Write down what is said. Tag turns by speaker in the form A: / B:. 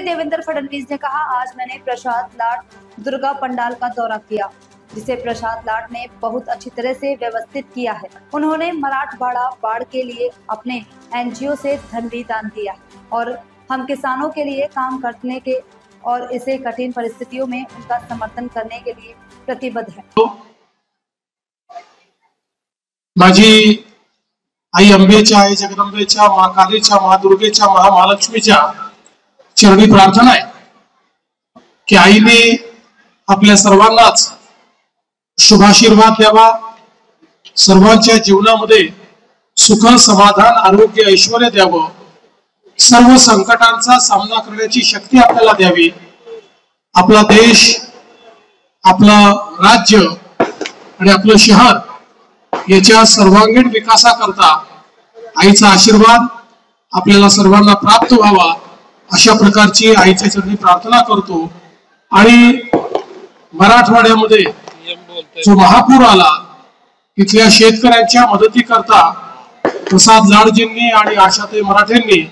A: देवेंद्र फडणवीस ने कहा, आज मैंने प्रसाद लाड दुर्गा पंडाल का दौरा किया, जिसे प्रसाद लाड ने बहुत अच्छी तरह से व्यवस्थित किया है। उन्होंने मराठवाड़ा बाढ़ के लिए अपने एनजीओ से धन भी दान दिया और हम किसानों के लिए काम करने के और इसे कठिन परिस्थितियों में उनका समर्थन करने के लिए प्रतिबद्ध है।
B: माझी आई अंबेच्या, आई जगदंबेच्या, महाकालीच्या, महादुर्गेच्या, महामहालक्ष्मीच्या चरणी प्रार्थना आहे की आईने आपल्या सर्वांनाच शुभाशीर्वाद द्यावा, सर्वांच्या जीवनामध्ये सुख, समाधान, आरोग्य, ऐश्वर्य द्यावं, सर्व संकटांचा सामना करण्याची शक्ती आपल्याला द्यावी, आपला देश, आपलं राज्य आणि आपलं शहर याच्या सर्वांगीण विकासाकरता आईचा आशीर्वाद आपल्याला सर्वांना प्राप्त व्हावा अशा प्रकारची आईच्या चरणी प्रार्थना करतो। आणि मराठवाड्यामध्ये जो महापूर आला तिथल्या शेतकऱ्यांच्या मदतीकरता प्रसाद लाडजींनी आणि आशाताई मराठेंनी